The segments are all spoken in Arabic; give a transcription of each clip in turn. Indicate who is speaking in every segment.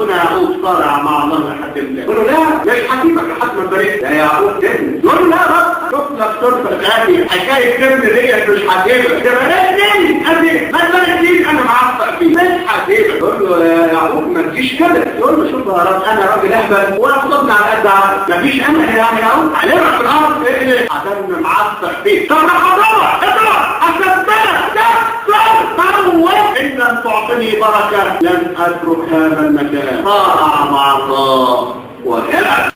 Speaker 1: هنا يعقوب صارع مع الله لحد امتى؟ يقول له لا مش هسيبك لحد ما تبارك. لا يا يعقوب ابني. يقول له لا بس شوف لك صورتك غالي، حكايه الابن ديت مش هسيبك. تباركني ادي ما تباركنيش انا معصب فيه مش هسيبك. يقول له يا يعقوب ما تجيش كده. يقول له شوف يا رب انا راجل اهبل ولا خطبنا على قد عقل، مفيش امل يا يعقوب علمك في الارض ايه عشان معصب فيه. طب اطلع هسبتك إن لم تعطني بركة لن أترك هذا المكان. طاعة مع الله وهنا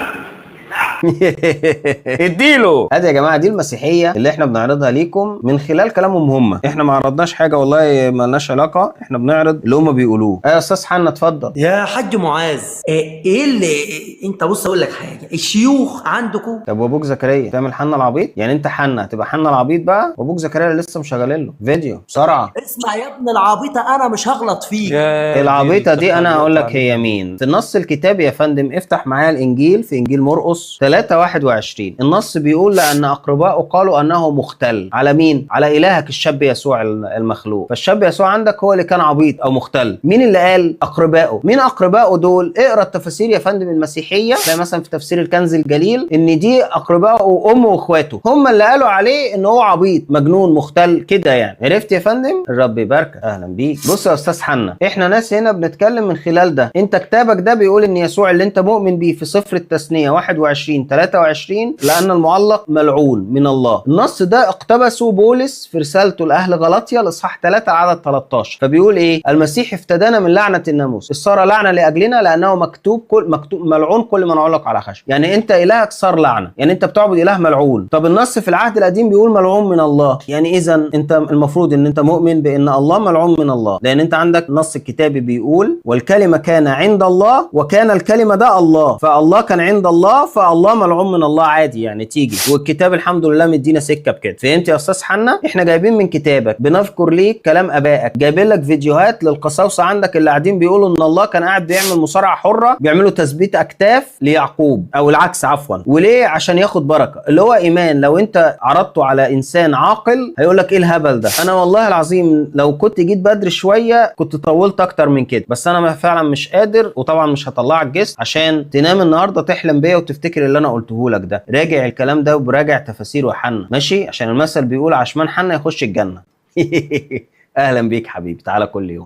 Speaker 2: اديله. ادي يا جماعه دي المسيحيه اللي احنا بنعرضها ليكم من خلال كلامهم هم. احنا ما عرضناش حاجه والله ما لناش علاقه، احنا بنعرض اللي هم بيقولوه. يا استاذ حنا اتفضل.
Speaker 3: يا حاج معاذ، ايه اللي انت بص اقول لك حاجه، الشيوخ عندكم.
Speaker 2: طب وابوك زكريا تعمل حنا العبيط؟ يعني انت حنا هتبقى حنا العبيط بقى، وابوك زكريا لسه مشغلين له فيديو بسرعه.
Speaker 3: اسمع يا ابن العبيطه انا مش هغلط فيك.
Speaker 2: العبيطه دي انا هقول لك هي مين. في النص الكتابي يا فندم افتح معايا الانجيل في انجيل مرقس 3:21. النص بيقول لأن أقرباؤه قالوا أنه مختل. على مين؟ على إلهك الشاب يسوع المخلوق. فالشاب يسوع عندك هو اللي كان عبيط أو مختل. مين اللي قال؟ أقرباؤه. مين أقرباؤه دول؟ اقرأ التفاسير يا فندم المسيحية، زي مثلا في تفسير الكنز الجليل إن دي أقرباؤه أمه وإخواته، هم اللي قالوا عليه إن هو عبيط مجنون مختل كده يعني. عرفت يا فندم؟ الرب يباركك. أهلا بيك. بص يا أستاذ حنا، إحنا ناس هنا بنتكلم من خلال ده. أنت كتابك ده بيقول إن يسوع اللي أنت مؤمن بيه في سفر التثنية 21:23 لأن المعلق ملعون من الله. النص ده اقتبسه بولس في رسالته لأهل غلاطيا الإصحاح 3 عدد 13. فبيقول إيه؟ المسيح افتدانا من لعنة الناموس، صار لعنة لأجلنا لأنه مكتوب ملعون كل من علق على خشب. يعني أنت إلهك صار لعنة، يعني أنت بتعبد إله ملعون. طب النص في العهد القديم بيقول ملعون من الله، يعني إذا أنت المفروض إن أنت مؤمن بأن الله ملعون من الله، لأن أنت عندك نص الكتابي بيقول والكلمة كان عند الله وكان الكلمة ده الله، فالله كان عند الله فالله ملعون من الله. عادي يعني تيجي، والكتاب الحمد لله مدينا سكه بكده. فهمت يا استاذ حنا؟ احنا جايبين من كتابك بنذكر ليك كلام ابائك، جايبين لك فيديوهات للقساوسه عندك اللي قاعدين بيقولوا ان الله كان قاعد بيعمل مصارعه حره، بيعملوا تثبيت اكتاف ليعقوب او العكس عفوا. وليه؟ عشان ياخد بركه، اللي هو ايمان. لو انت عرضته على انسان عاقل هيقول لك ايه الهبل ده. انا والله العظيم لو كنت جيت بدري شويه كنت طولت اكتر من كده، بس انا فعلا مش قادر، وطبعا مش هطلعك جسم عشان تنام النهارده تحلم بيا وتفتكر اللي انا قلته لك ده. راجع الكلام ده وبراجع تفاسيره حنا، ماشي؟ عشان المثل بيقول عشمان حنا يخش الجنة. اهلا بيك حبيبي، تعالى كل يوم.